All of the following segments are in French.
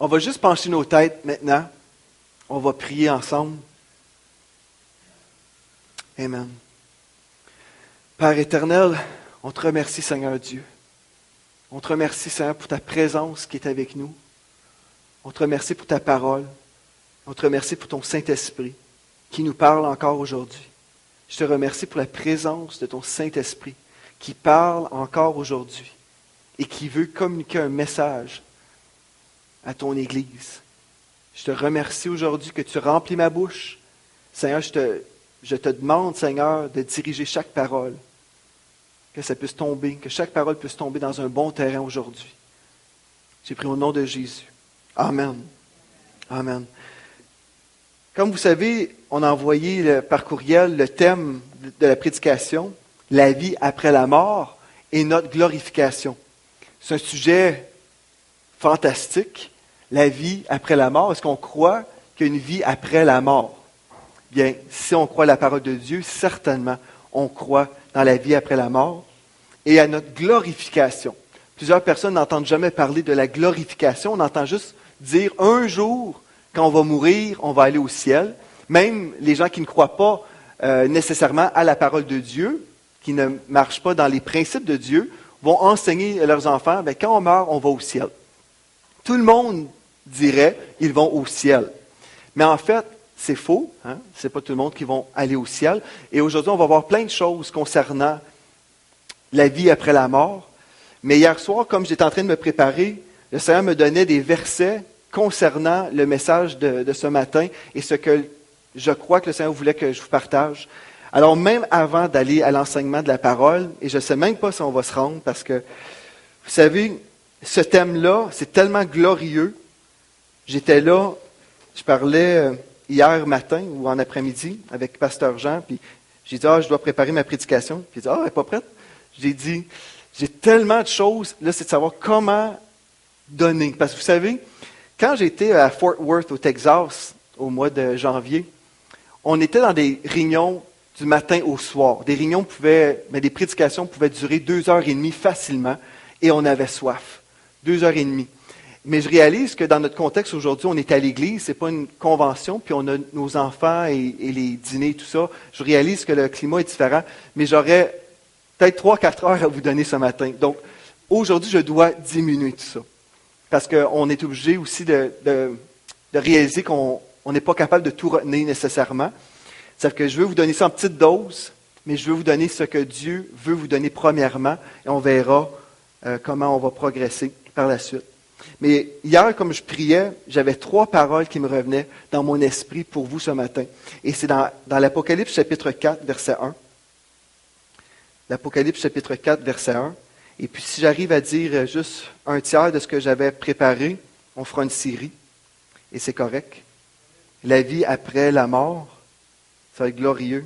On va juste pencher nos têtes maintenant. On va prier ensemble. Amen. Père éternel, on te remercie, Seigneur Dieu. On te remercie, Seigneur, pour ta présence qui est avec nous. On te remercie pour ta parole. On te remercie pour ton Saint-Esprit qui nous parle encore aujourd'hui. Je te remercie pour la présence de ton Saint-Esprit qui parle encore aujourd'hui et qui veut communiquer un message à ton Église. Je te remercie aujourd'hui que tu remplis ma bouche. Seigneur, je te demande, Seigneur, de diriger chaque parole, que ça puisse tomber, que chaque parole puisse tomber dans un bon terrain aujourd'hui. J'ai pris au nom de Jésus. Amen. Amen. Comme vous savez, on a envoyé par courriel le thème de la prédication, la vie après la mort et notre glorification. C'est un sujet fantastique, la vie après la mort. Est-ce qu'on croit qu'il y a une vie après la mort? Bien, si on croit la parole de Dieu, certainement, on croit dans la vie après la mort et à notre glorification. Plusieurs personnes n'entendent jamais parler de la glorification, on entend juste dire un jour, quand on va mourir, on va aller au ciel. Même les gens qui ne croient pas nécessairement à la parole de Dieu, qui ne marchent pas dans les principes de Dieu, vont enseigner à leurs enfants, bien, quand on meurt, on va au ciel. Tout le monde dirait, ils vont au ciel. Mais en fait, c'est faux. Hein? Ce n'est pas tout le monde qui va aller au ciel. Et aujourd'hui, on va voir plein de choses concernant la vie après la mort. Mais hier soir, comme j'étais en train de me préparer, le Seigneur me donnait des versets concernant le message de ce matin et ce que je crois que le Seigneur voulait que je vous partage. Alors, même avant d'aller à l'enseignement de la parole, et je ne sais même pas si on va se rendre, parce que, vous savez, ce thème-là, c'est tellement glorieux. J'étais là, je parlais hier matin ou en après-midi avec Pasteur Jean, puis j'ai dit, je dois préparer ma prédication. Puis il dit, elle n'est pas prête. J'ai dit, j'ai tellement de choses, là, c'est de savoir comment donner. Parce que vous savez, quand j'étais à Fort Worth, au Texas, au mois de janvier, on était dans des réunions du matin au soir. Des réunions des prédications pouvaient durer 2h30 facilement, et on avait soif. 2h30. Mais je réalise que dans notre contexte aujourd'hui, on est à l'église, c'est pas une convention, puis on a nos enfants et les dîners, tout ça. Je réalise que le climat est différent, mais j'aurais peut-être 3-4 heures à vous donner ce matin. Donc, aujourd'hui, je dois diminuer tout ça. Parce qu'on est obligé aussi de réaliser qu'on n'est pas capable de tout retenir nécessairement. C'est-à-dire que je veux vous donner ça en petite dose, mais je veux vous donner ce que Dieu veut vous donner premièrement, et on verra comment on va progresser par la suite. Mais hier, comme je priais, j'avais 3 paroles qui me revenaient dans mon esprit pour vous ce matin. Et c'est dans l'Apocalypse chapitre 4, verset 1. L'Apocalypse chapitre 4, verset 1. Et puis si j'arrive à dire juste un tiers de ce que j'avais préparé, on fera une série. Et c'est correct. La vie après la mort, ça va être glorieux.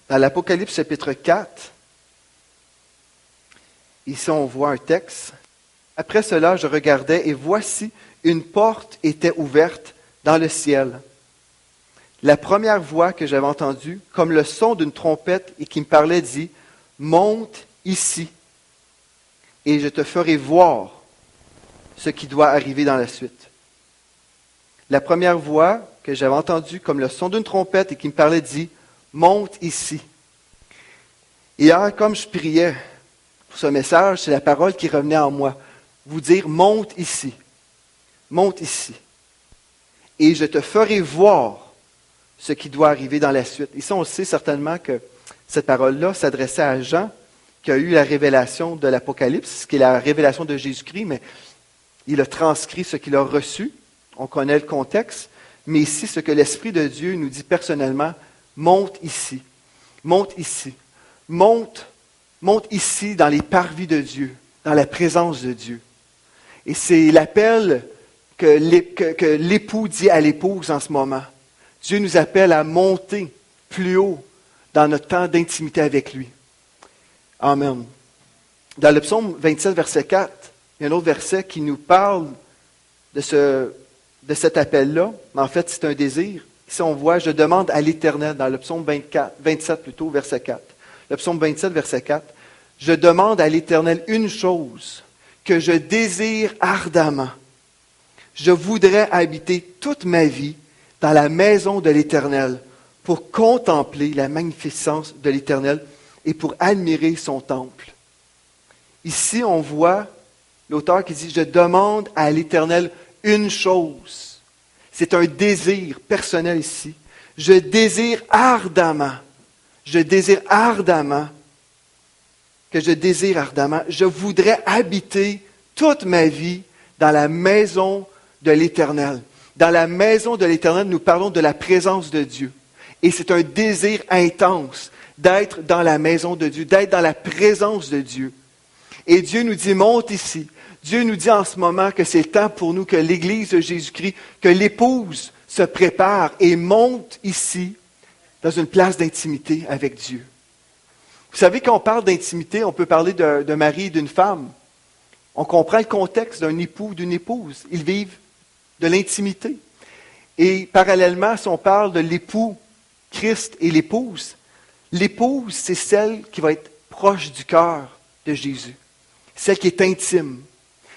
Dans l'Apocalypse chapitre 4, ici on voit un texte. Après cela, je regardais et voici, une porte était ouverte dans le ciel. La première voix que j'avais entendue, comme le son d'une trompette et qui me parlait, dit, « Monte ici, et je te ferai voir ce qui doit arriver dans la suite. » La première voix que j'avais entendue, comme le son d'une trompette et qui me parlait, dit, « Monte ici. » Et hier, comme je priais pour ce message, c'est la parole qui revenait en moi. Vous dire, « Monte ici. Monte ici. Et je te ferai voir ce qui doit arriver dans la suite. » Ici, on sait certainement que cette parole-là s'adressait à Jean, qui a eu la révélation de l'Apocalypse, qui est la révélation de Jésus-Christ, mais il a transcrit ce qu'il a reçu. On connaît le contexte. Mais ici, ce que l'Esprit de Dieu nous dit personnellement, monte ici. Monte ici. Monte ici dans les parvis de Dieu, dans la présence de Dieu. Et c'est l'appel que l'époux dit à l'épouse en ce moment. Dieu nous appelle à monter plus haut dans notre temps d'intimité avec lui. Amen. Dans le psaume 27, verset 4, il y a un autre verset qui nous parle de cet appel-là. Mais en fait, c'est un désir. Ici, on voit, je demande à l'Éternel, dans le psaume 27 plutôt, verset 4. Le psaume 27, verset 4. Je demande à l'Éternel une chose, que je désire ardemment. Je voudrais habiter toute ma vie dans la maison de l'Éternel pour contempler la magnificence de l'Éternel et pour admirer son temple. Ici, on voit l'auteur qui dit « Je demande à l'Éternel une chose. » C'est un désir personnel ici. Je désire ardemment. Je désire ardemment. Je voudrais habiter toute ma vie dans la maison de l'Éternel. Dans la maison de l'Éternel, nous parlons de la présence de Dieu. Et c'est un désir intense d'être dans la maison de Dieu, d'être dans la présence de Dieu. Et Dieu nous dit, monte ici. Dieu nous dit en ce moment que c'est le temps pour nous, que l'Église de Jésus-Christ, que l'épouse se prépare et monte ici, dans une place d'intimité avec Dieu. Vous savez, quand on parle d'intimité, on peut parler d'un mari et d'une femme. On comprend le contexte d'un époux, d'une épouse. Ils vivent de l'intimité. Et parallèlement, si on parle de l'époux, Christ et l'épouse, c'est celle qui va être proche du cœur de Jésus. Celle qui est intime,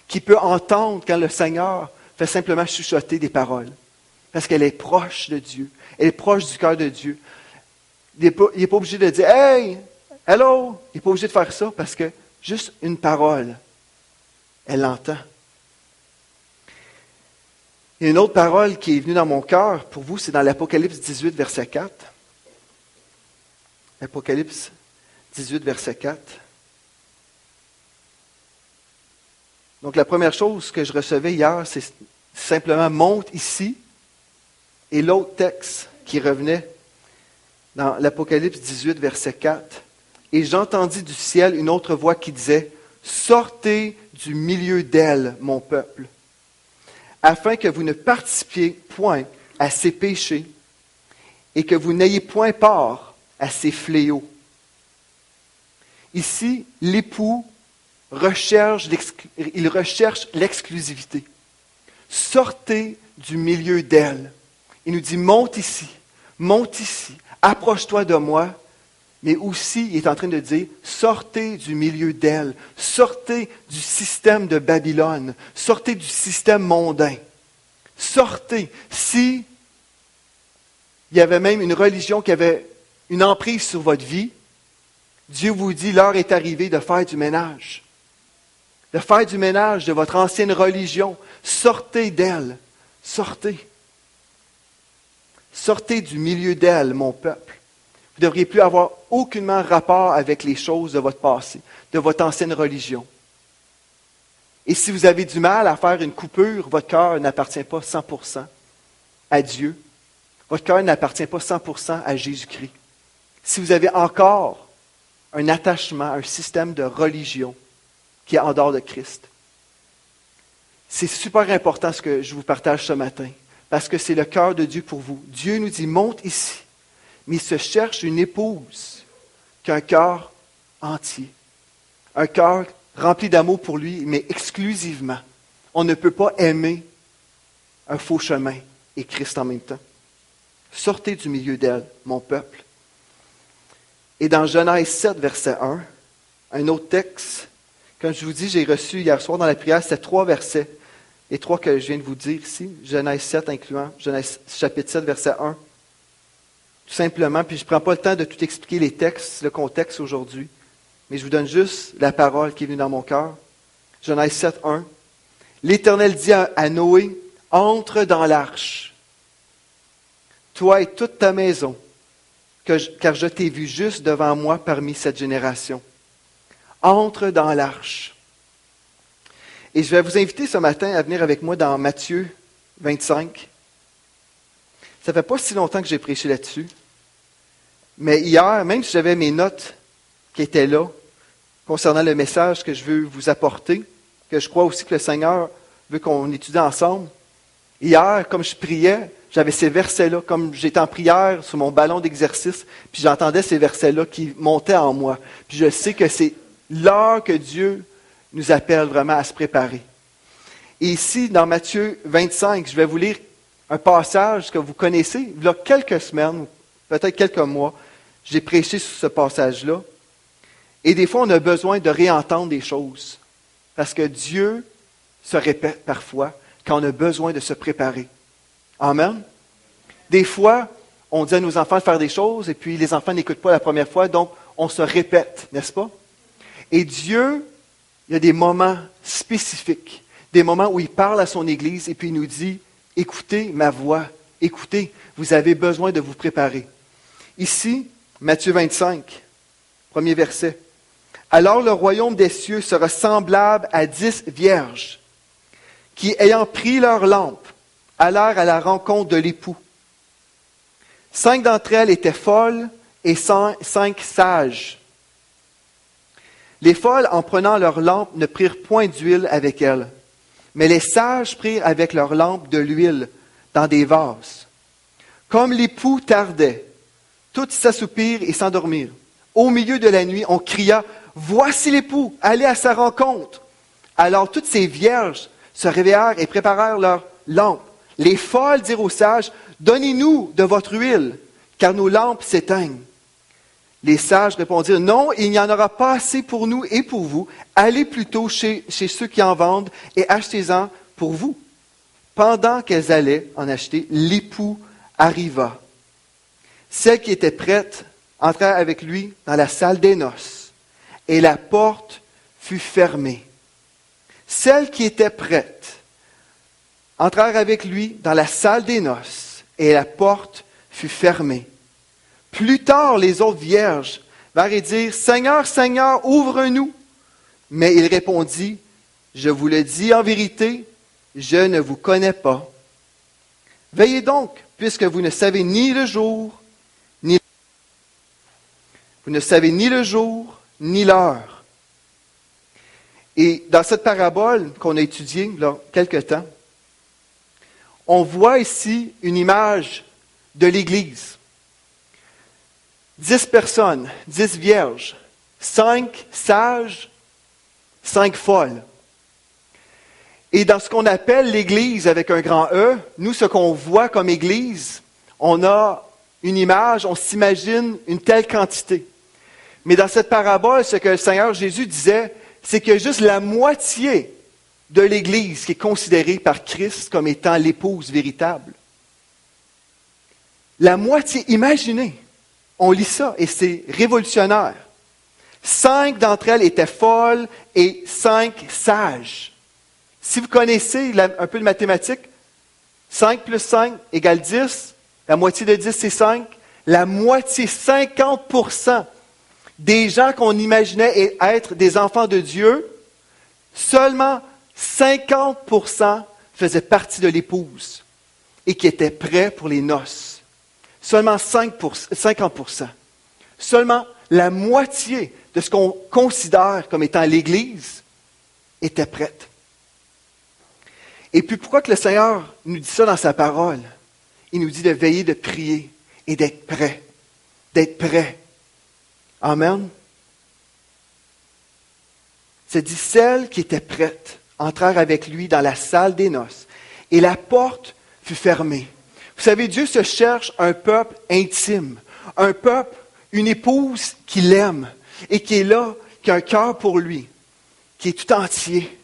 qui peut entendre quand le Seigneur fait simplement chuchoter des paroles. Parce qu'elle est proche de Dieu. Elle est proche du cœur de Dieu. Il n'est pas obligé de dire « Hey, hello! » Il n'est pas obligé de faire ça parce que juste une parole, elle l'entend. Il y a une autre parole qui est venue dans mon cœur pour vous, c'est dans l'Apocalypse 18, verset 4. Apocalypse 18, verset 4. Donc, la première chose que je recevais hier, c'est simplement « monte ici ». Et l'autre texte qui revenait dans l'Apocalypse 18, verset 4. « Et j'entendis du ciel une autre voix qui disait « Sortez du milieu d'elle, mon peuple, afin que vous ne participiez point à ses péchés et que vous n'ayez point part à ses fléaux. » Ici, l'époux recherche l'exclusivité. Sortez du milieu d'elle. Il nous dit, monte ici, approche-toi de moi, mais aussi, il est en train de dire, sortez du milieu d'elle, sortez du système de Babylone, sortez du système mondain. Sortez. Si il y avait même une religion qui avait une emprise sur votre vie, Dieu vous dit, l'heure est arrivée de faire du ménage. De faire du ménage de votre ancienne religion. Sortez d'elle. Sortez. Sortez du milieu d'elle, mon peuple. Vous ne devriez plus avoir aucunement rapport avec les choses de votre passé, de votre ancienne religion. Et si vous avez du mal à faire une coupure, votre cœur n'appartient pas 100% à Dieu. Votre cœur n'appartient pas 100% à Jésus-Christ. Si vous avez encore un attachement, un système de religion qui est en dehors de Christ, c'est super important ce que je vous partage ce matin, parce que c'est le cœur de Dieu pour vous. Dieu nous dit, monte ici, mais il se cherche une épouse qui a un cœur entier, un cœur rempli d'amour pour lui, mais exclusivement. On ne peut pas aimer un faux chemin et Christ en même temps. Sortez du milieu d'elle, mon peuple. Et dans Genèse 7, verset 1, un autre texte, comme je vous dis, j'ai reçu hier soir dans la prière, c'est 3 versets. Les 3 que je viens de vous dire ici, Genèse 7 incluant Genèse chapitre 7, verset 1. Tout simplement, puis je ne prends pas le temps de tout expliquer les textes, le contexte aujourd'hui, mais je vous donne juste la parole qui est venue dans mon cœur. Genèse 7, 1. L'Éternel dit à Noé, « Entre dans l'arche, toi et toute ta maison, car je t'ai vu juste devant moi parmi cette génération. Entre dans l'arche. » Et je vais vous inviter ce matin à venir avec moi dans Matthieu 25. Ça ne fait pas si longtemps que j'ai prêché là-dessus. Mais hier, même si j'avais mes notes qui étaient là, concernant le message que je veux vous apporter, que je crois aussi que le Seigneur veut qu'on étudie ensemble, hier, comme je priais, j'avais ces versets-là, comme j'étais en prière sur mon ballon d'exercice, puis j'entendais ces versets-là qui montaient en moi. Puis je sais que c'est l'heure que Dieu nous appelle vraiment à se préparer. Et ici, dans Matthieu 25, je vais vous lire un passage que vous connaissez. Il y a quelques semaines, peut-être quelques mois, j'ai prêché sur ce passage-là. Et des fois, on a besoin de réentendre des choses. Parce que Dieu se répète parfois quand on a besoin de se préparer. Amen. Des fois, on dit à nos enfants de faire des choses et puis les enfants n'écoutent pas la première fois, donc on se répète, n'est-ce pas? Et Dieu, il y a des moments spécifiques, des moments où il parle à son Église et puis il nous dit, écoutez ma voix, écoutez, vous avez besoin de vous préparer. Ici, Matthieu 25, premier verset. Alors le royaume des cieux sera semblable à 10 vierges qui, ayant pris leurs lampes, allèrent à la rencontre de l'époux. 5 d'entre elles étaient folles et 5 sages. Les folles, en prenant leurs lampes, ne prirent point d'huile avec elles, mais les sages prirent avec leurs lampes de l'huile dans des vases. Comme l'époux tardait, toutes s'assoupirent et s'endormirent. Au milieu de la nuit, on cria, « Voici l'époux, allez à sa rencontre !» Alors toutes ces vierges se réveillèrent et préparèrent leurs lampes. Les folles dirent aux sages, « Donnez-nous de votre huile, car nos lampes s'éteignent. » Les sages répondirent, « Non, il n'y en aura pas assez pour nous et pour vous. Allez plutôt chez ceux qui en vendent et achetez-en pour vous. » Pendant qu'elles allaient en acheter, l'époux arriva. Celles qui étaient prêtes entrèrent avec lui dans la salle des noces, et la porte fut fermée. Celles qui étaient prêtes entrèrent avec lui dans la salle des noces, et la porte fut fermée. Plus tard, les autres vierges vinrent dire, « Seigneur, Seigneur, ouvre-nous. » Mais il répondit, « Je vous le dis en vérité, je ne vous connais pas. Veillez donc, puisque vous ne savez ni le jour, vous ne savez ni le jour, ni l'heure. » Et dans cette parabole qu'on a étudiée il y a quelque temps, on voit ici une image de l'Église. 10 personnes, 10 vierges, 5 sages, 5 folles. Et dans ce qu'on appelle l'Église avec un grand E, nous, ce qu'on voit comme Église, on a une image, on s'imagine une telle quantité. Mais dans cette parabole, ce que le Seigneur Jésus disait, c'est qu'il y a juste la moitié de l'Église qui est considérée par Christ comme étant l'épouse véritable. La moitié, imaginez, on lit ça et c'est révolutionnaire. 5 d'entre elles étaient folles et 5 sages. Si vous connaissez un peu de mathématiques, 5 plus 5 égale 10, la moitié de 10 c'est 5, la moitié, 50% des gens qu'on imaginait être des enfants de Dieu, seulement 50% faisaient partie de l'épouse et qui étaient prêts pour les noces. Seulement 50%. Seulement la moitié de ce qu'on considère comme étant l'Église était prête. Et puis pourquoi que le Seigneur nous dit ça dans sa parole? Il nous dit de veiller, de prier et d'être prêt. D'être prêt. Amen. C'est dit, celles qui étaient prêtes entrèrent avec lui dans la salle des noces et la porte fut fermée. Vous savez, Dieu se cherche un peuple intime, un peuple, une épouse qui l'aime et qui est là, qui a un cœur pour lui, qui est tout entier.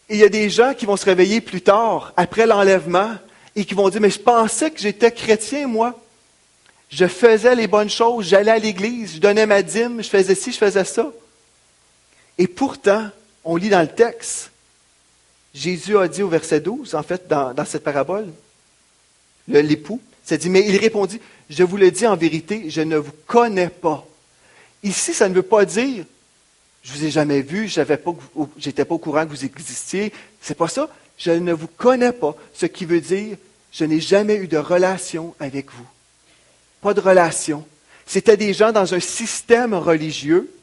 Et il y a des gens qui vont se réveiller plus tard, après l'enlèvement, et qui vont dire, mais je pensais que j'étais chrétien, moi. Je faisais les bonnes choses, j'allais à l'église, je donnais ma dîme, je faisais ci, je faisais ça. Et pourtant, on lit dans le texte, Jésus a dit au verset 12, en fait, dans cette parabole, l'époux, ça dit, mais il répondit, je vous le dis en vérité, je ne vous connais pas. Ici, ça ne veut pas dire, je vous ai jamais vu, j'étais pas au courant que vous existiez. C'est pas ça. Je ne vous connais pas. Ce qui veut dire, je n'ai jamais eu de relation avec vous. Pas de relation. C'était des gens dans un système religieux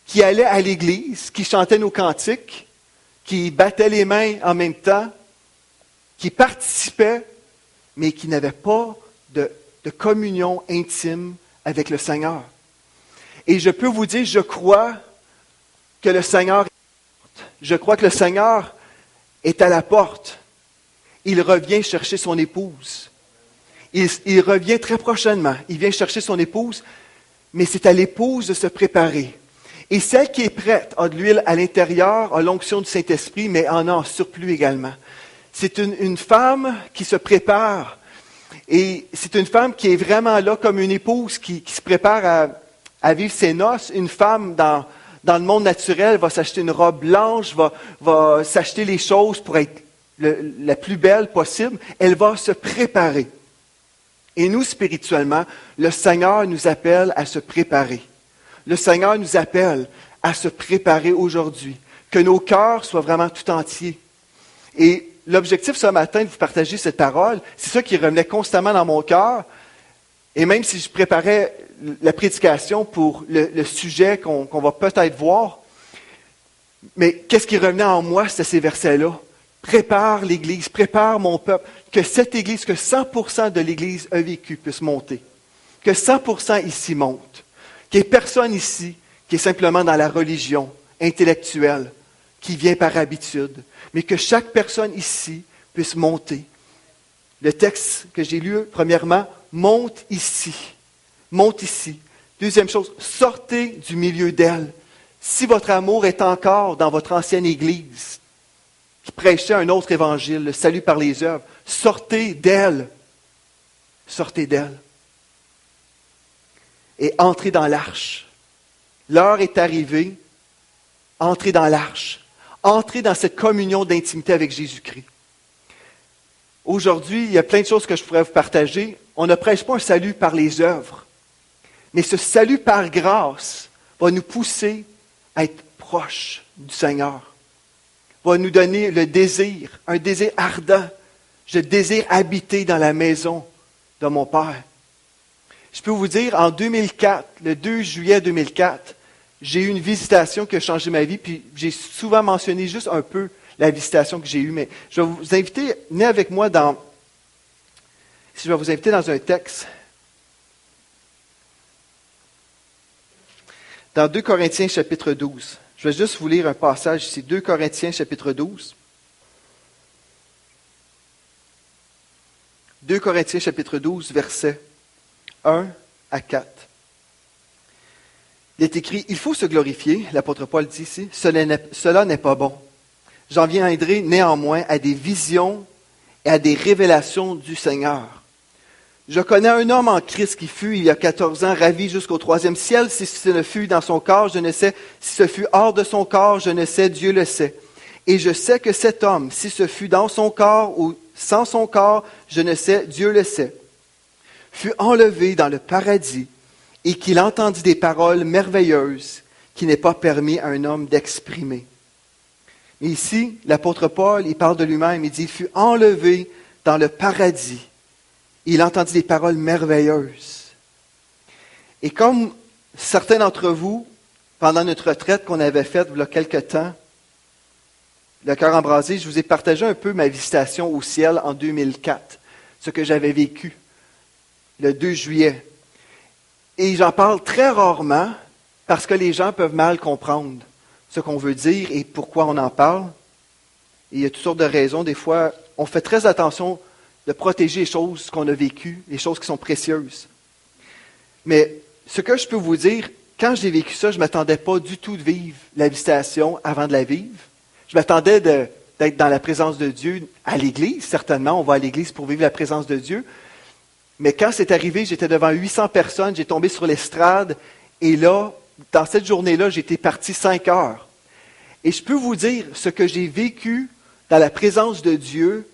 qui allaient à l'église, qui chantaient nos cantiques, qui battaient les mains en même temps, qui participaient, mais qui n'avaient pas de communion intime avec le Seigneur. Et je peux vous dire, je crois que le Seigneur est à la porte. Il revient chercher son épouse. Il revient très prochainement. Il vient chercher son épouse, mais c'est à l'épouse de se préparer. Et celle qui est prête a de l'huile à l'intérieur, a l'onction du Saint-Esprit, mais en a en surplus également. C'est une femme qui se prépare. Et c'est une femme qui est vraiment là comme une épouse qui se prépare à vivre ses noces. Une femme dans le monde naturel va s'acheter une robe blanche, va s'acheter les choses pour être la plus belle possible. Elle va se préparer. Et nous, spirituellement, le Seigneur nous appelle à se préparer. Le Seigneur nous appelle à se préparer aujourd'hui, que nos cœurs soient vraiment tout entiers. Et l'objectif ce matin de vous partager cette parole, c'est ça qui revenait constamment dans mon cœur. Et même si je préparais la prédication pour le sujet qu'on va peut-être voir, mais qu'est-ce qui revenait en moi, c'était ces versets-là. Prépare l'Église, prépare mon peuple, que cette Église, que 100% de l'Église a vécu puisse monter. Que 100% ici monte. Qu'il n'y ait personne ici qui est simplement dans la religion intellectuelle, qui vient par habitude, mais que chaque personne ici puisse monter. Le texte que j'ai lu, premièrement, monte ici. Monte ici. Deuxième chose, sortez du milieu d'elle. Si votre amour est encore dans votre ancienne Église, qui prêchait un autre évangile, le salut par les œuvres, sortez d'elle. Sortez d'elle. Et entrez dans l'arche. L'heure est arrivée. Entrez dans l'arche. Entrez dans cette communion d'intimité avec Jésus-Christ. Aujourd'hui, il y a plein de choses que je pourrais vous partager. On ne prêche pas un salut par les œuvres. Mais ce salut par grâce va nous pousser à être proches du Seigneur. Va nous donner le désir, un désir ardent. Je désire habiter dans la maison de mon Père. Je peux vous dire, en 2004, le 2 juillet 2004, j'ai eu une visitation qui a changé ma vie, puis j'ai souvent mentionné juste un peu la visitation que j'ai eue, mais je vais vous inviter, venez avec moi je vais vous inviter dans un texte. Dans 2 Corinthiens chapitre 12. Je vais juste vous lire un passage ici, 2 Corinthiens chapitre 12. 2 Corinthiens chapitre 12, versets 1 à 4. Il est écrit, il faut se glorifier, l'apôtre Paul dit ici, cela n'est pas bon. J'en viendrai néanmoins à des visions et à des révélations du Seigneur. Je connais un homme en Christ qui fut, il y a 14 ans, ravi jusqu'au 3e ciel. Si ce ne fut dans son corps, je ne sais. Si ce fut hors de son corps, je ne sais, Dieu le sait. Et je sais que cet homme, si ce fut dans son corps ou sans son corps, je ne sais, Dieu le sait, fut enlevé dans le paradis et qu'il entendit des paroles merveilleuses qui n'est pas permis à un homme d'exprimer. Mais ici, l'apôtre Paul, il parle de lui-même, il dit, il fut enlevé dans le paradis. Il entendit des paroles merveilleuses. Et comme certains d'entre vous, pendant notre retraite qu'on avait faite il y a quelque temps, le cœur embrasé, je vous ai partagé un peu ma visitation au ciel en 2004, ce que j'avais vécu le 2 juillet. Et j'en parle très rarement parce que les gens peuvent mal comprendre ce qu'on veut dire et pourquoi on en parle. Et il y a toutes sortes de raisons. Des fois, on fait très attention de protéger les choses qu'on a vécues, les choses qui sont précieuses. Mais ce que je peux vous dire, quand j'ai vécu ça, je ne m'attendais pas du tout de vivre la visitation avant de la vivre. Je m'attendais d'être dans la présence de Dieu à l'Église, certainement. On va à l'Église pour vivre la présence de Dieu. Mais quand c'est arrivé, j'étais devant 800 personnes, j'ai tombé sur l'estrade, et là, dans cette journée-là, j'étais parti 5 heures. Et je peux vous dire, ce que j'ai vécu dans la présence de Dieu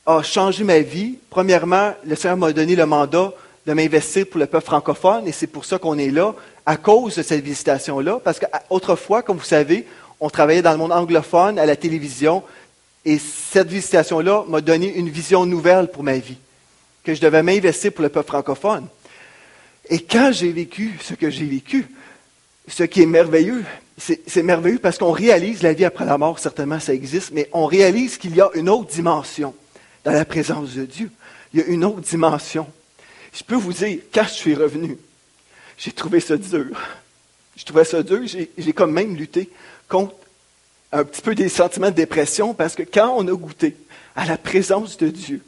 a changé ma vie. Premièrement, le Seigneur m'a donné le mandat de m'investir pour le peuple francophone, et c'est pour ça qu'on est là, à cause de cette visitation-là, parce qu'autrefois, comme vous savez, on travaillait dans le monde anglophone, à la télévision, et cette visitation-là m'a donné une vision nouvelle pour ma vie, que je devais m'investir pour le peuple francophone. Et quand j'ai vécu ce que j'ai vécu, ce qui est merveilleux, c'est merveilleux parce qu'on réalise la vie après la mort, certainement ça existe, mais on réalise qu'il y a une autre dimension dans la présence de Dieu. Il y a une autre dimension. Je peux vous dire, quand je suis revenu, j'ai trouvé ça dur. Je trouvais ça dur, j'ai comme même lutté contre un petit peu des sentiments de dépression parce que quand on a goûté à la présence de Dieu,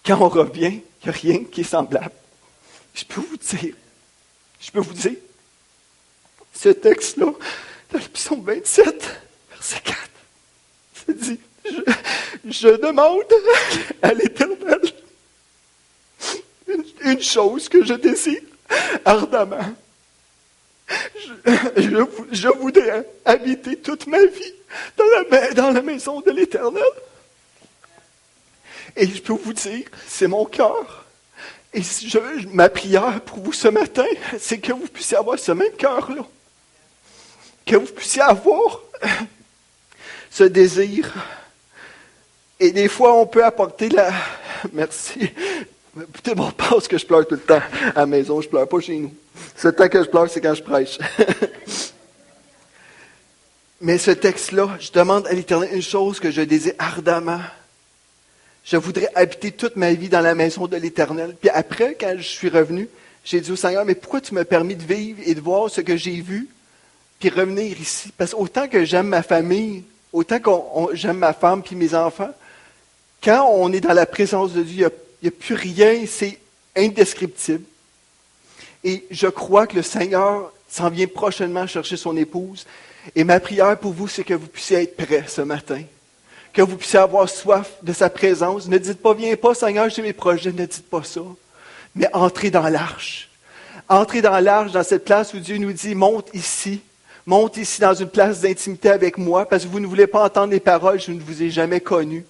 quand on revient, il n'y a rien qui est semblable. Je peux vous dire, Ce texte-là, dans le psaume 27, verset 4, ça dit, je demande à l'Éternel une chose que je désire ardemment. Je voudrais habiter toute ma vie dans la maison de l'Éternel. Et je peux vous dire, c'est mon cœur. Et ma prière pour vous ce matin, c'est que vous puissiez avoir ce même cœur-là. Que vous puissiez avoir ce désir. Et des fois, on peut apporter la... Merci. Tout le monde pense que je pleure tout le temps. À la maison, je pleure pas chez nous. Ce temps que je pleure, c'est quand je prêche. Mais ce texte-là, je demande à l'Éternel une chose que je désire ardemment. Je voudrais habiter toute ma vie dans la maison de l'Éternel. Puis après, quand je suis revenu, j'ai dit au Seigneur, mais pourquoi tu m'as permis de vivre et de voir ce que j'ai vu, puis revenir ici? Parce qu'autant que j'aime ma famille, autant que j'aime ma femme puis mes enfants, quand on est dans la présence de Dieu, il n'y a plus rien, c'est indescriptible. Et je crois que le Seigneur s'en vient prochainement chercher son épouse. Et ma prière pour vous, c'est que vous puissiez être prêts ce matin. Que vous puissiez avoir soif de sa présence. Ne dites pas, viens pas, Seigneur, j'ai mes projets. Ne dites pas ça. Mais entrez dans l'arche. Entrez dans l'arche, dans cette place où Dieu nous dit, monte ici. Monte ici dans une place d'intimité avec moi, parce que vous ne voulez pas entendre les paroles, je ne vous ai jamais connu.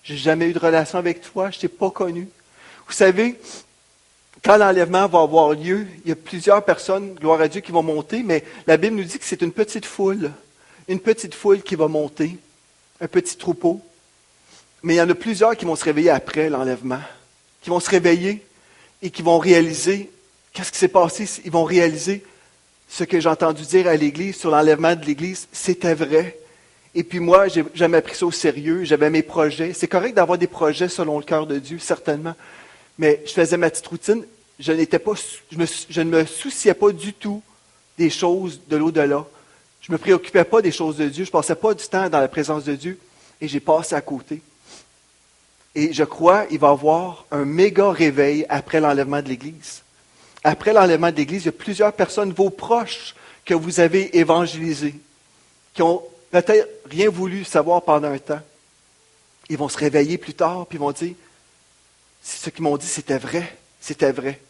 Je n'ai jamais eu de relation avec toi, je ne t'ai pas connu. Vous savez, quand l'enlèvement va avoir lieu, il y a plusieurs personnes, gloire à Dieu, qui vont monter, mais la Bible nous dit que c'est une petite foule qui va monter, un petit troupeau. Mais il y en a plusieurs qui vont se réveiller après l'enlèvement, qui vont se réveiller et qui vont réaliser, qu'est-ce qui s'est passé? Ils vont réaliser ce que j'ai entendu dire à l'Église sur l'enlèvement de l'Église, c'était vrai. Et puis moi, j'ai jamais pris ça au sérieux, j'avais mes projets. C'est correct d'avoir des projets selon le cœur de Dieu, certainement. Mais je faisais ma petite routine, je ne me souciais pas du tout des choses de l'au-delà. Je ne me préoccupais pas des choses de Dieu, je ne passais pas du temps dans la présence de Dieu et j'ai passé à côté. Et je crois qu'il va y avoir un méga réveil après l'enlèvement de l'Église. Après l'enlèvement de l'Église, il y a plusieurs personnes, vos proches, que vous avez évangélisés, qui ont peut-être rien voulu savoir pendant un temps. Ils vont se réveiller plus tard, puis ils vont dire, ce qu'ils m'ont dit, c'était vrai, c'était vrai.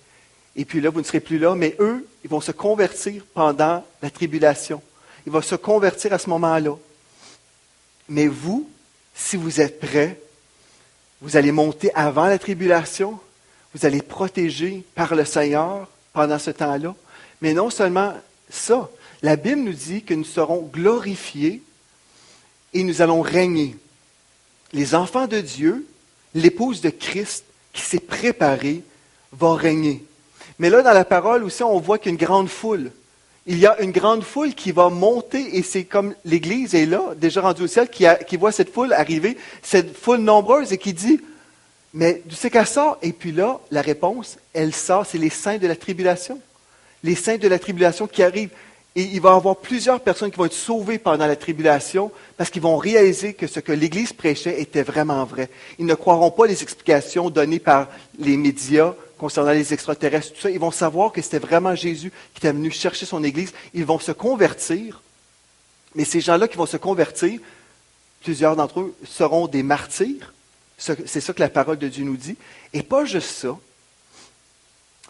Et puis là, vous ne serez plus là, mais eux, ils vont se convertir pendant la tribulation. Ils vont se convertir à ce moment-là. Mais vous, si vous êtes prêts, vous allez monter avant la tribulation, vous allez être protégés par le Seigneur pendant ce temps-là. Mais non seulement ça, la Bible nous dit que nous serons glorifiés et nous allons régner. Les enfants de Dieu, l'épouse de Christ qui s'est préparée, va régner. Mais là, dans la parole aussi, on voit qu'il y a une grande foule. Il y a une grande foule qui va monter et c'est comme l'Église est là, déjà rendue au ciel, qui voit cette foule arriver, cette foule nombreuse et qui dit, mais d'où c'est qu'elle sort? Et puis là, la réponse, elle sort, c'est les saints de la tribulation. Les saints de la tribulation qui arrivent. Et il va y avoir plusieurs personnes qui vont être sauvées pendant la tribulation parce qu'ils vont réaliser que ce que l'Église prêchait était vraiment vrai. Ils ne croiront pas les explications données par les médias concernant les extraterrestres, tout ça. Ils vont savoir que c'était vraiment Jésus qui était venu chercher son Église. Ils vont se convertir. Mais ces gens-là qui vont se convertir, plusieurs d'entre eux seront des martyrs. C'est ça que la parole de Dieu nous dit. Et pas juste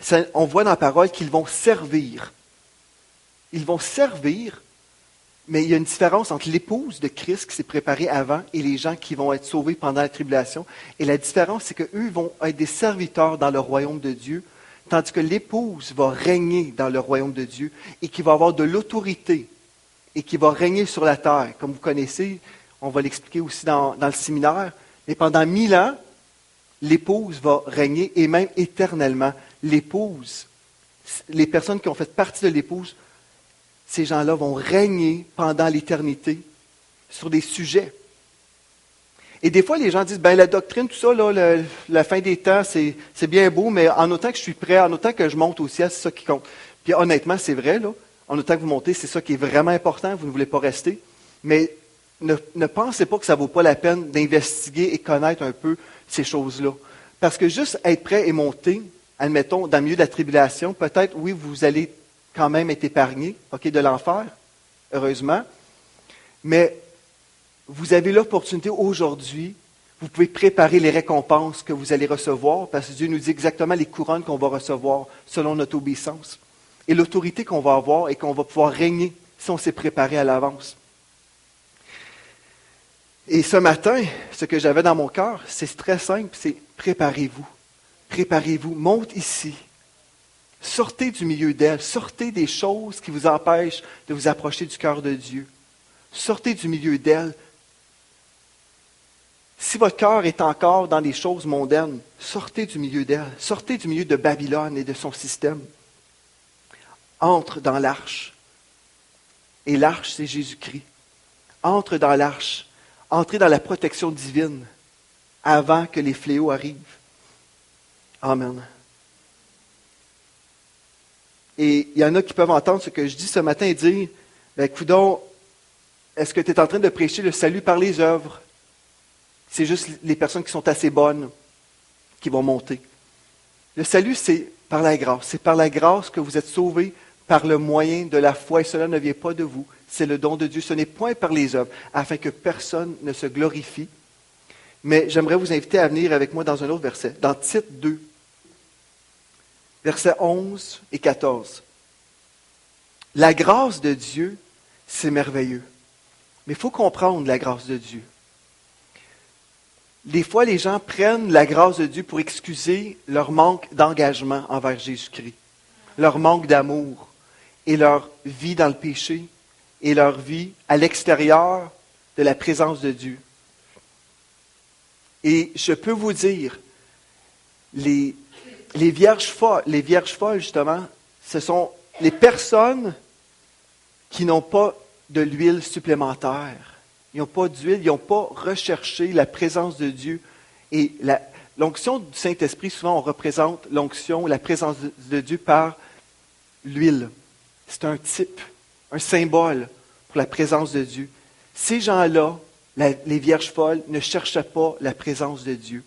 ça. On voit dans la parole qu'ils vont servir. Ils vont servir, mais il y a une différence entre l'épouse de Christ qui s'est préparée avant et les gens qui vont être sauvés pendant la tribulation. Et la différence, c'est qu'eux vont être des serviteurs dans le royaume de Dieu, tandis que l'épouse va régner dans le royaume de Dieu et qui va avoir de l'autorité et qui va régner sur la terre. Comme vous connaissez, on va l'expliquer aussi dans le séminaire, mais pendant 1000 ans, l'épouse va régner et même éternellement. L'épouse, les personnes qui ont fait partie de l'épouse, ces gens-là vont régner pendant l'éternité sur des sujets. Et des fois, les gens disent, la doctrine, tout ça, là, la fin des temps, c'est bien beau, mais en autant que je suis prêt, en autant que je monte au ciel, c'est ça qui compte. Puis honnêtement, c'est vrai, là, en autant que vous montez, c'est ça qui est vraiment important, vous ne voulez pas rester. Mais ne pensez pas que ça ne vaut pas la peine d'investiguer et connaître un peu ces choses-là. Parce que juste être prêt et monter, admettons, dans le milieu de la tribulation, peut-être, oui, vous allez quand même être épargnés, de l'enfer, heureusement. Mais vous avez l'opportunité aujourd'hui, vous pouvez préparer les récompenses que vous allez recevoir, parce que Dieu nous dit exactement les couronnes qu'on va recevoir selon notre obéissance. Et l'autorité qu'on va avoir et qu'on va pouvoir régner si on s'est préparé à l'avance. Et ce matin, ce que j'avais dans mon cœur, c'est très simple, c'est préparez-vous. Préparez-vous, monte ici. Sortez du milieu d'elle, sortez des choses qui vous empêchent de vous approcher du cœur de Dieu. Sortez du milieu d'elle. Si votre cœur est encore dans les choses mondaines, sortez du milieu d'elle, sortez du milieu de Babylone et de son système. Entre dans l'arche. Et l'arche, c'est Jésus-Christ. Entre dans l'arche. Entrez dans la protection divine avant que les fléaux arrivent. Amen. Et il y en a qui peuvent entendre ce que je dis ce matin et dire, coudonc, est-ce que tu es en train de prêcher le salut par les œuvres? C'est juste les personnes qui sont assez bonnes qui vont monter. Le salut, c'est par la grâce. C'est par la grâce que vous êtes sauvés par le moyen de la foi. Et cela ne vient pas de vous. C'est le don de Dieu. Ce n'est point par les œuvres, afin que personne ne se glorifie. Mais j'aimerais vous inviter à venir avec moi dans un autre verset, dans Tite 2, versets 11 et 14. La grâce de Dieu, c'est merveilleux. Mais il faut comprendre la grâce de Dieu. Des fois, les gens prennent la grâce de Dieu pour excuser leur manque d'engagement envers Jésus-Christ, leur manque d'amour et leur vie dans le péché et leur vie à l'extérieur de la présence de Dieu. Et je peux vous dire, les vierges folles, justement, ce sont les personnes qui n'ont pas de l'huile supplémentaire. Ils n'ont pas d'huile, ils n'ont pas recherché la présence de Dieu. Et l'onction du Saint-Esprit, souvent, on représente l'onction, la présence de Dieu par l'huile. C'est un type, un symbole pour la présence de Dieu. Ces gens-là, les vierges folles, ne cherchaient pas la présence de Dieu.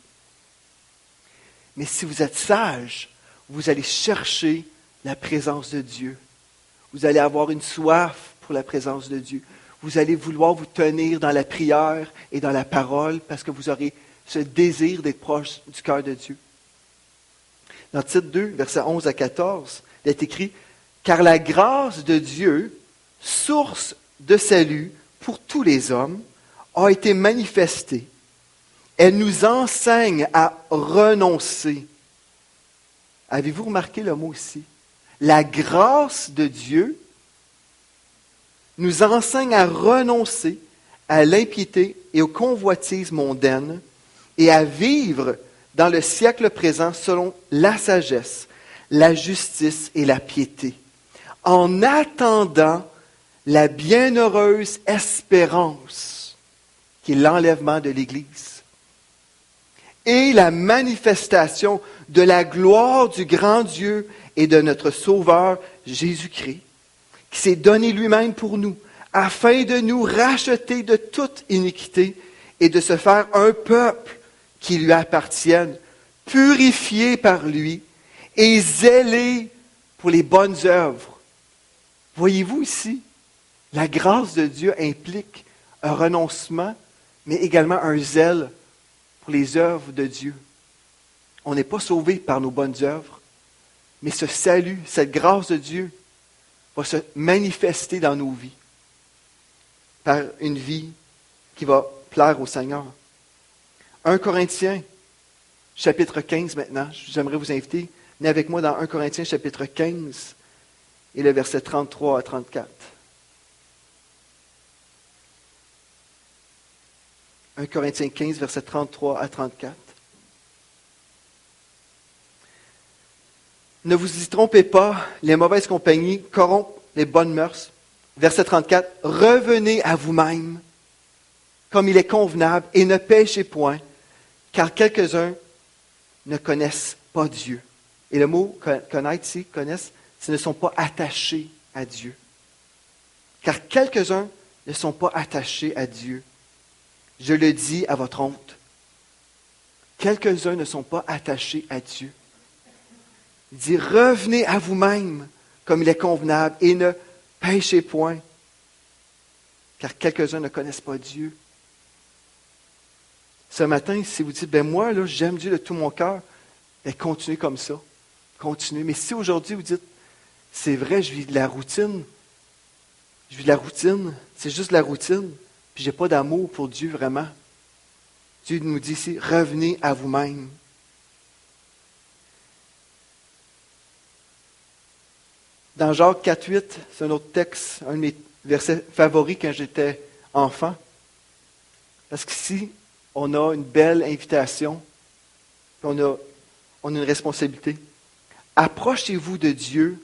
Mais si vous êtes sage, vous allez chercher la présence de Dieu. Vous allez avoir une soif pour la présence de Dieu. Vous allez vouloir vous tenir dans la prière et dans la parole parce que vous aurez ce désir d'être proche du cœur de Dieu. Dans Tite 2, versets 11 à 14, il est écrit « Car la grâce de Dieu, source de salut pour tous les hommes, a été manifestée. Elle nous enseigne à renoncer. » Avez-vous remarqué le mot ici? La grâce de Dieu nous enseigne à renoncer à l'impiété et aux convoitises mondaines et à vivre dans le siècle présent selon la sagesse, la justice et la piété, en attendant la bienheureuse espérance qui est l'enlèvement de l'Église et la manifestation de la gloire du grand Dieu et de notre Sauveur Jésus-Christ, qui s'est donné lui-même pour nous, afin de nous racheter de toute iniquité et de se faire un peuple qui lui appartienne, purifié par lui et zélé pour les bonnes œuvres. Voyez-vous ici, la grâce de Dieu implique un renoncement, mais également un zèle pour les œuvres de Dieu. On n'est pas sauvé par nos bonnes œuvres, mais ce salut, cette grâce de Dieu va se manifester dans nos vies par une vie qui va plaire au Seigneur. 1 Corinthiens, chapitre 15 maintenant. J'aimerais vous inviter. Venez avec moi dans 1 Corinthiens, chapitre 15 et le verset 33 à 34. 1 Corinthiens 15, verset 33 à 34. Ne vous y trompez pas, les mauvaises compagnies corrompent les bonnes mœurs. Verset 34, revenez à vous-même, comme il est convenable, et ne péchez point, car quelques-uns ne connaissent pas Dieu. Et le mot connaître ici, connaissent, ce ne sont pas attachés à Dieu. Car quelques-uns ne sont pas attachés à Dieu. Je le dis à votre honte. Quelques-uns ne sont pas attachés à Dieu. Il dit, revenez à vous-même, comme il est convenable, et ne péchez point, car quelques-uns ne connaissent pas Dieu. Ce matin, si vous dites, moi, là, j'aime Dieu de tout mon cœur, continuez comme ça. Continuez. Mais si aujourd'hui vous dites, c'est vrai, je vis de la routine, c'est juste de la routine, puis je n'ai pas d'amour pour Dieu vraiment. Dieu nous dit ici, revenez à vous-même. Dans Jacques 4,8, c'est un autre texte, un de mes versets favoris quand j'étais enfant. Parce qu'ici, on a une belle invitation, puis on a une responsabilité. Approchez-vous de Dieu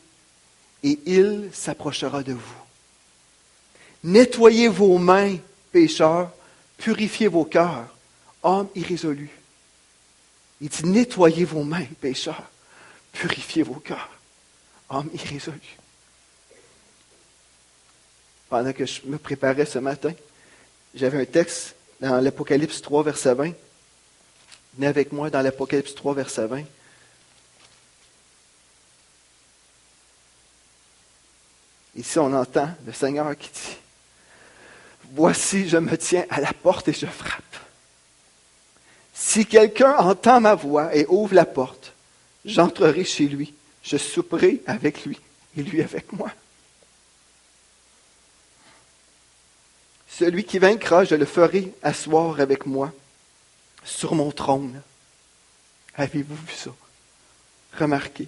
et il s'approchera de vous. Nettoyez vos mains, pécheurs, purifiez vos cœurs, hommes irrésolus. Il dit, nettoyez vos mains, pécheurs, purifiez vos cœurs, hommes irrésolus. Pendant que je me préparais ce matin, j'avais un texte dans l'Apocalypse 3, verset 20. Venez avec moi dans l'Apocalypse 3, verset 20. Ici, on entend le Seigneur qui dit, « Voici, je me tiens à la porte et je frappe. Si quelqu'un entend ma voix et ouvre la porte, j'entrerai chez lui, je souperai avec lui et lui avec moi. Celui qui vaincra, je le ferai asseoir avec moi sur mon trône. » Avez-vous vu ça? Remarquez.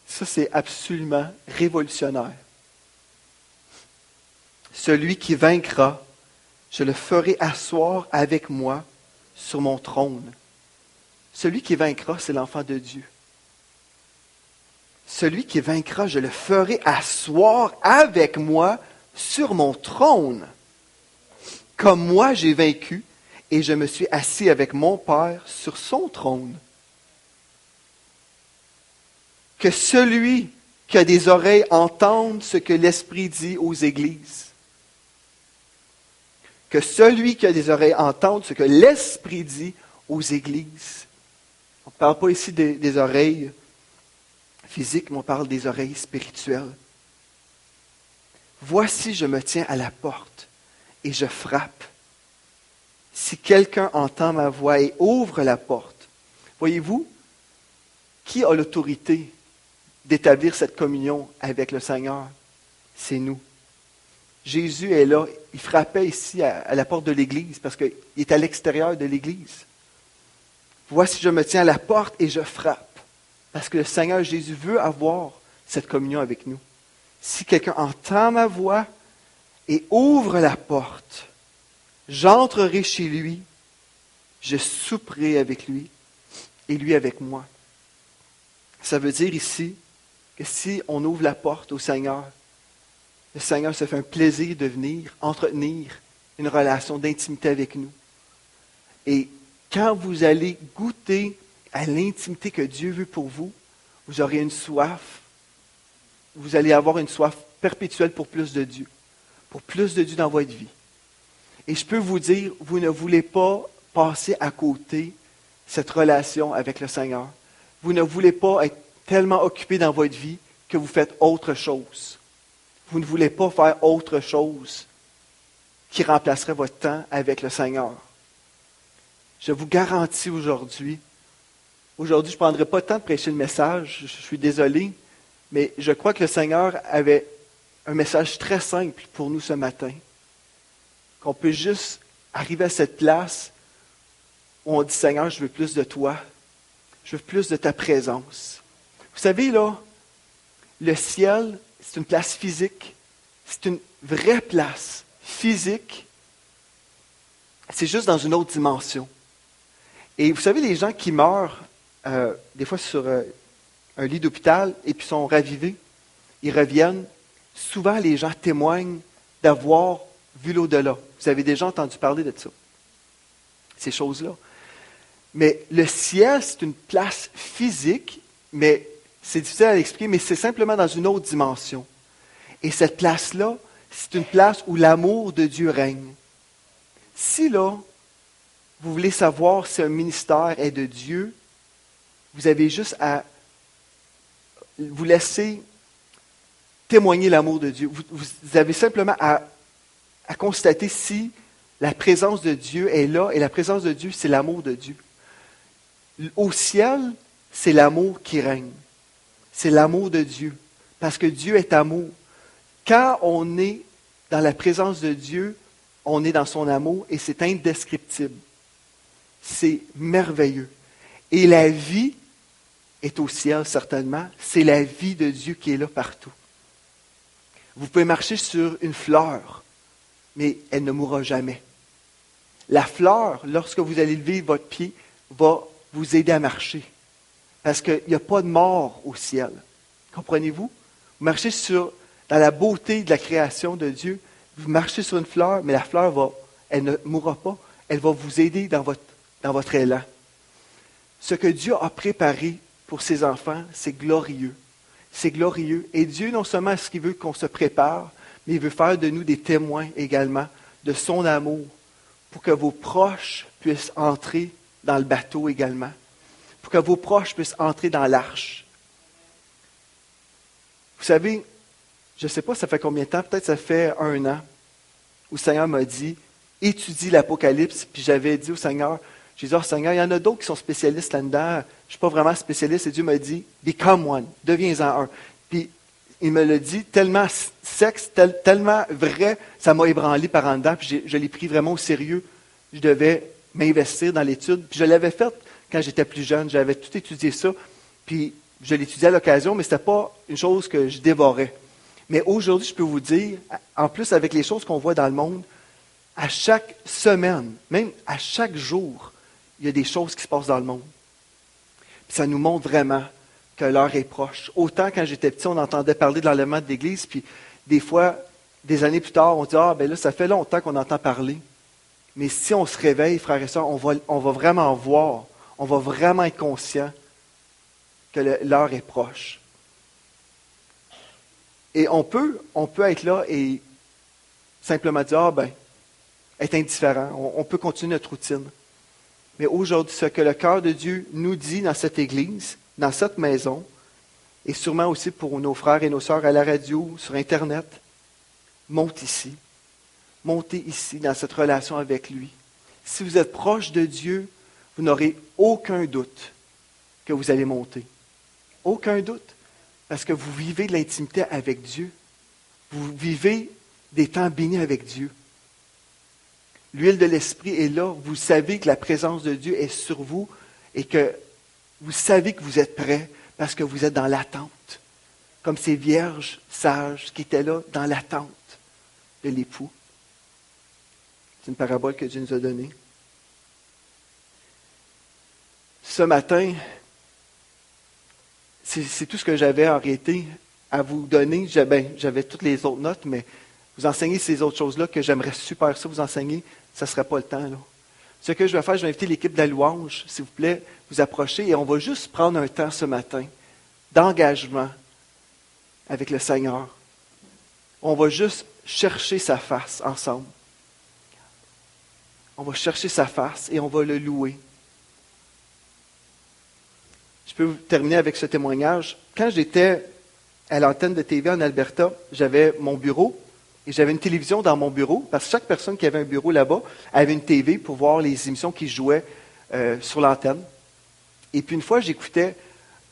Ça, c'est absolument révolutionnaire. Celui qui vaincra, je le ferai asseoir avec moi sur mon trône. Celui qui vaincra, c'est l'enfant de Dieu. Celui qui vaincra, je le ferai asseoir avec moi sur mon trône. Comme moi j'ai vaincu et je me suis assis avec mon Père sur son trône. Que celui qui a des oreilles entende ce que l'Esprit dit aux églises. Que celui qui a des oreilles entende ce que l'Esprit dit aux églises. On ne parle pas ici des oreilles physiques, mais on parle des oreilles spirituelles. Voici, je me tiens à la porte et je frappe. Si quelqu'un entend ma voix et ouvre la porte, voyez-vous, qui a l'autorité d'établir cette communion avec le Seigneur? C'est nous. Jésus est là, il frappait ici à la porte de l'Église parce qu'il est à l'extérieur de l'Église. Voici, je me tiens à la porte et je frappe parce que le Seigneur Jésus veut avoir cette communion avec nous. Si quelqu'un entend ma voix et ouvre la porte, j'entrerai chez lui, je souperai avec lui et lui avec moi. Ça veut dire ici que si on ouvre la porte au Seigneur, le Seigneur se fait un plaisir de venir entretenir une relation d'intimité avec nous. Et quand vous allez goûter à l'intimité que Dieu veut pour vous, vous aurez une soif. Vous allez avoir une soif perpétuelle pour plus de Dieu dans votre vie. Et je peux vous dire, vous ne voulez pas passer à côté cette relation avec le Seigneur. Vous ne voulez pas être tellement occupé dans votre vie que vous faites autre chose. Vous ne voulez pas faire autre chose qui remplacerait votre temps avec le Seigneur. Je vous garantis aujourd'hui, je ne prendrai pas le temps de prêcher le message, je suis désolé, mais je crois que le Seigneur avait un message très simple pour nous ce matin. Qu'on peut juste arriver à cette place où on dit, Seigneur, je veux plus de toi, je veux plus de ta présence. Vous savez, là, le ciel, c'est une place physique, c'est une vraie place physique, c'est juste dans une autre dimension. Et vous savez, les gens qui meurent, des fois sur un lit d'hôpital, et puis sont ravivés, ils reviennent, souvent les gens témoignent d'avoir vu l'au-delà. Vous avez déjà entendu parler de ça, ces choses-là. Mais le ciel, c'est une place physique, mais c'est difficile à l'expliquer, mais c'est simplement dans une autre dimension. Et cette place-là, c'est une place où l'amour de Dieu règne. Si là, vous voulez savoir si un ministère est de Dieu, vous avez juste à vous laisser témoigner l'amour de Dieu. Vous avez simplement à constater si la présence de Dieu est là, et la présence de Dieu, c'est l'amour de Dieu. Au ciel, c'est l'amour qui règne. C'est l'amour de Dieu, parce que Dieu est amour. Quand on est dans la présence de Dieu, on est dans son amour, et c'est indescriptible. C'est merveilleux. Et la vie est au ciel, certainement. C'est la vie de Dieu qui est là partout. Vous pouvez marcher sur une fleur, mais elle ne mourra jamais. La fleur, lorsque vous allez lever votre pied, va vous aider à marcher. Parce qu'il n'y a pas de mort au ciel. Comprenez-vous? Vous marchez dans la beauté de la création de Dieu. Vous marchez sur une fleur, mais la fleur elle ne mourra pas. Elle va vous aider dans votre élan. Ce que Dieu a préparé pour ses enfants, c'est glorieux. C'est glorieux. Et Dieu, non seulement est-ce qu'il veut qu'on se prépare, mais il veut faire de nous des témoins également de son amour, pour que vos proches puissent entrer dans le bateau également, pour que vos proches puissent entrer dans l'arche. Vous savez, je ne sais pas ça fait combien de temps, peut-être ça fait 1 an, où le Seigneur m'a dit, étudie l'Apocalypse, puis j'avais dit au Seigneur, j'ai dit, oh Seigneur, il y en a d'autres qui sont spécialistes là-dedans, je ne suis pas vraiment spécialiste, et Dieu m'a dit, become one, deviens-en un. Puis il me l'a dit tellement sexe, tellement vrai, ça m'a ébranlé par en dedans, puis je l'ai pris vraiment au sérieux. Je devais m'investir dans l'étude, puis je l'avais fait quand j'étais plus jeune, j'avais tout étudié ça, puis je l'étudiais à l'occasion, mais ce n'était pas une chose que je dévorais. Mais aujourd'hui, je peux vous dire, en plus avec les choses qu'on voit dans le monde, à chaque semaine, même à chaque jour, il y a des choses qui se passent dans le monde. Puis ça nous montre vraiment que l'heure est proche. Autant quand j'étais petit, on entendait parler de l'enlèvement de l'Église, puis des fois, des années plus tard, on dit « Ah, ben là, ça fait longtemps qu'on entend parler. » Mais si on se réveille, frères et sœurs, on va vraiment voir, on va vraiment être conscient que l'heure est proche. Et on peut être là et simplement dire « Ah, ben, être indifférent. » On peut continuer notre routine. Mais aujourd'hui, ce que le cœur de Dieu nous dit dans cette Église, dans cette maison, et sûrement aussi pour nos frères et nos sœurs à la radio, sur Internet, monte ici. Montez ici, dans cette relation avec lui. Si vous êtes proche de Dieu, vous n'aurez aucun doute que vous allez monter. Aucun doute. Parce que vous vivez de l'intimité avec Dieu. Vous vivez des temps bénis avec Dieu. L'huile de l'Esprit est là. Vous savez que la présence de Dieu est sur vous et que vous savez que vous êtes prêts parce que vous êtes dans l'attente. Comme ces vierges sages qui étaient là dans l'attente de l'époux. C'est une parabole que Dieu nous a donnée. Ce matin, c'est tout ce que j'avais en réalité à vous donner. J'avais toutes les autres notes, mais vous enseignez ces autres choses-là que j'aimerais super ça vous enseigner, ça ne serait pas le temps, là. Ce que je vais faire, je vais inviter l'équipe de la louange, s'il vous plaît, vous approcher et on va juste prendre un temps ce matin d'engagement avec le Seigneur. On va juste chercher sa face ensemble. On va chercher sa face et on va le louer. Je peux terminer avec ce témoignage. Quand j'étais à l'antenne de TV en Alberta, j'avais mon bureau et j'avais une télévision dans mon bureau parce que chaque personne qui avait un bureau là-bas avait une TV pour voir les émissions qui jouaient sur l'antenne. Et puis une fois, j'écoutais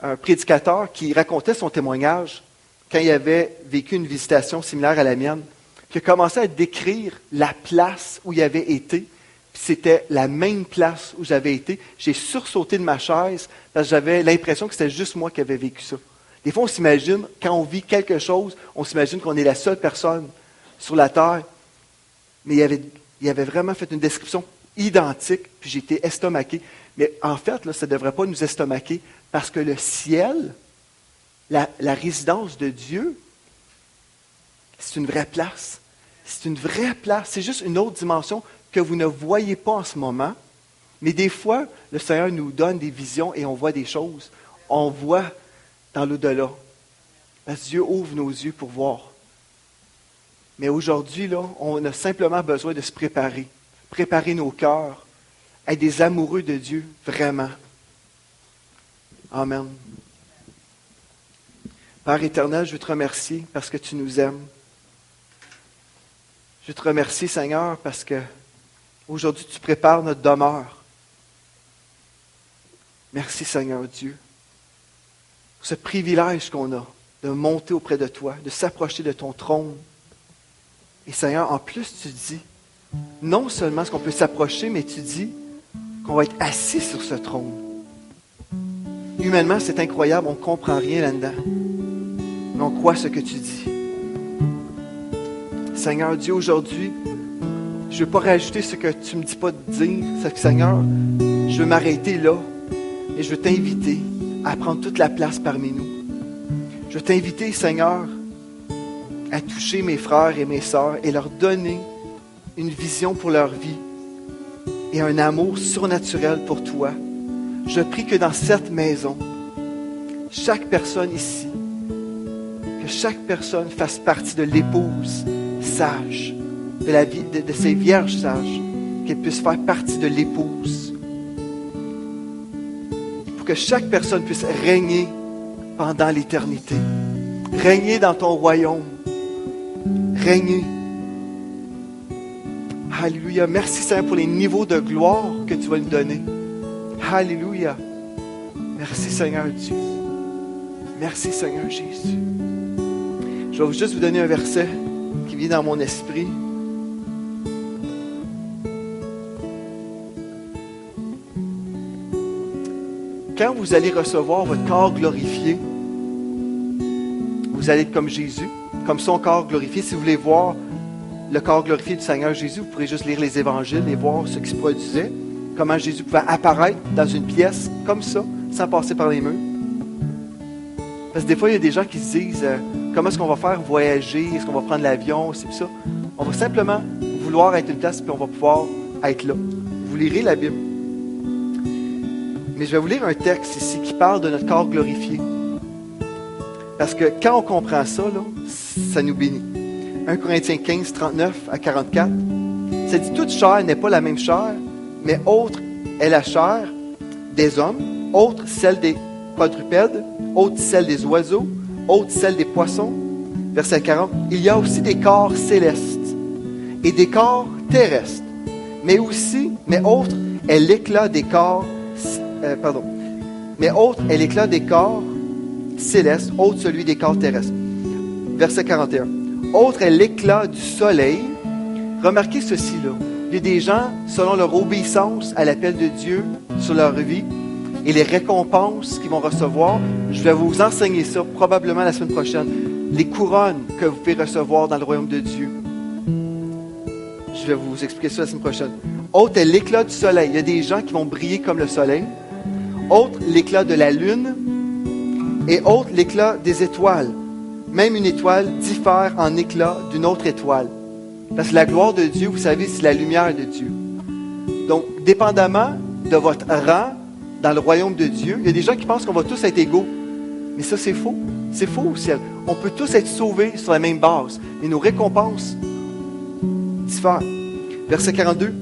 un prédicateur qui racontait son témoignage quand il avait vécu une visitation similaire à la mienne, puis il a commencé à décrire la place où il avait été. Puis c'était la même place où j'avais été. J'ai sursauté de ma chaise parce que j'avais l'impression que c'était juste moi qui avais vécu ça. Des fois, on s'imagine, quand on vit quelque chose, on s'imagine qu'on est la seule personne sur la terre. Mais il avait vraiment fait une description identique, puis j'étais estomaqué. Mais en fait, là, ça ne devrait pas nous estomaquer parce que le ciel, la résidence de Dieu, c'est une vraie place. C'est une vraie place. C'est juste une autre dimension que vous ne voyez pas en ce moment. Mais des fois, le Seigneur nous donne des visions et on voit des choses. On voit dans l'au-delà. Parce que Dieu ouvre nos yeux pour voir. Mais aujourd'hui, là, on a simplement besoin de se préparer. Préparer nos cœurs. Être des amoureux de Dieu, vraiment. Amen. Père éternel, je veux te remercier parce que tu nous aimes. Je veux te remercier, Seigneur, parce que aujourd'hui tu prépares notre demeure. Merci, Seigneur Dieu, pour ce privilège qu'on a de monter auprès de toi, de s'approcher de ton trône. Et Seigneur, en plus, tu dis, non seulement est-ce qu'on peut s'approcher, mais tu dis qu'on va être assis sur ce trône. Humainement, c'est incroyable, on ne comprend rien là-dedans. Mais on croit ce que tu dis. Seigneur Dieu, aujourd'hui, je ne veux pas rajouter ce que tu ne me dis pas de dire. C'est que, Seigneur, je veux m'arrêter là et je veux t'inviter à prendre toute la place parmi nous. Je veux t'inviter, Seigneur, à toucher mes frères et mes sœurs et leur donner une vision pour leur vie et un amour surnaturel pour toi. Je prie que dans cette maison, chaque personne ici, que chaque personne fasse partie de l'épouse sage, de la vie, de ces vierges sages, qu'elle puisse faire partie de l'épouse. Pour que chaque personne puisse régner pendant l'éternité. Régner dans ton royaume. Régner. Alléluia. Merci Seigneur pour les niveaux de gloire que tu vas nous donner. Alléluia. Merci Seigneur Dieu. Merci Seigneur Jésus. Je vais juste vous donner un verset qui vient dans mon esprit. Quand vous allez recevoir votre corps glorifié, vous allez être comme Jésus, comme son corps glorifié. Si vous voulez voir le corps glorifié du Seigneur Jésus, vous pourrez juste lire les évangiles et voir ce qui se produisait, comment Jésus pouvait apparaître dans une pièce comme ça, sans passer par les murs. Parce que des fois, il y a des gens qui se disent comment est-ce qu'on va faire voyager, est-ce qu'on va prendre l'avion, c'est ça. On va simplement vouloir être une place, puis on va pouvoir être là. Vous lirez la Bible. Mais je vais vous lire un texte ici qui parle de notre corps glorifié. Parce que quand on comprend ça, là, ça nous bénit. 1 Corinthiens 15, 39 à 44. Ça dit, toute chair n'est pas la même chair, mais autre est la chair des hommes, autre celle des quadrupèdes, autre celle des oiseaux, autre celle des poissons. Verset 40. Il y a aussi des corps célestes et des corps terrestres, mais autre est l'éclat des corps mais autre est l'éclat des corps célestes, autre celui des corps terrestres. Verset 41. Autre est l'éclat du soleil. Remarquez ceci là. Il y a des gens, selon leur obéissance à l'appel de Dieu sur leur vie et les récompenses qu'ils vont recevoir, je vais vous enseigner ça probablement la semaine prochaine. Les couronnes que vous pouvez recevoir dans le royaume de Dieu. Je vais vous expliquer ça la semaine prochaine. Autre est l'éclat du soleil. Il y a des gens qui vont briller comme le soleil. Autre, l'éclat de la lune. Et autre, l'éclat des étoiles. Même une étoile diffère en éclat d'une autre étoile. Parce que la gloire de Dieu, vous savez, c'est la lumière de Dieu. Donc, dépendamment de votre rang dans le royaume de Dieu, il y a des gens qui pensent qu'on va tous être égaux. Mais ça, c'est faux. C'est faux au ciel. On peut tous être sauvés sur la même base. Mais nos récompenses diffèrent. Verset 42.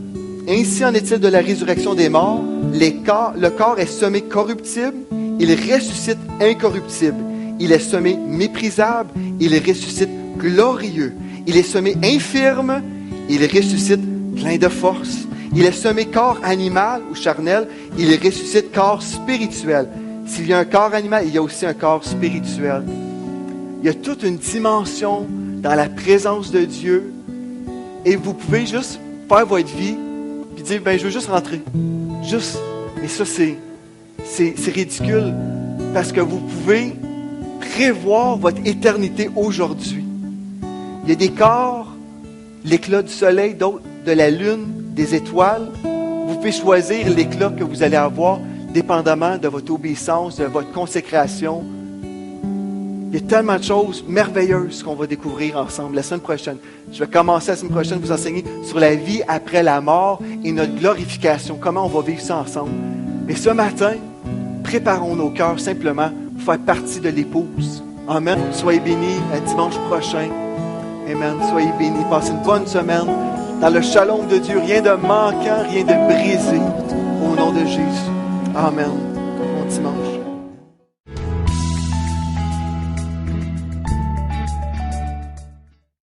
Ainsi en est-il de la résurrection des morts. Le corps est semé corruptible, il ressuscite incorruptible. Il est semé méprisable, il ressuscite glorieux. Il est semé infirme, il ressuscite plein de force. Il est semé corps animal ou charnel, il ressuscite corps spirituel. S'il y a un corps animal, il y a aussi un corps spirituel. Il y a toute une dimension dans la présence de Dieu et vous pouvez juste faire votre vie et dire, je veux juste rentrer. Juste. Mais ça, c'est ridicule parce que vous pouvez prévoir votre éternité aujourd'hui. Il y a des corps, l'éclat du soleil, d'autres de la lune, des étoiles. Vous pouvez choisir l'éclat que vous allez avoir dépendamment de votre obéissance, de votre consécration. Il y a tellement de choses merveilleuses qu'on va découvrir ensemble la semaine prochaine. Je vais commencer la semaine prochaine à vous enseigner sur la vie après la mort et notre glorification, comment on va vivre ça ensemble. Mais ce matin, préparons nos cœurs simplement pour faire partie de l'épouse. Amen. Soyez bénis à dimanche prochain. Amen. Soyez bénis. Passez une bonne semaine dans le shalom de Dieu. Rien de manquant, rien de brisé. Au nom de Jésus. Amen. Bon dimanche.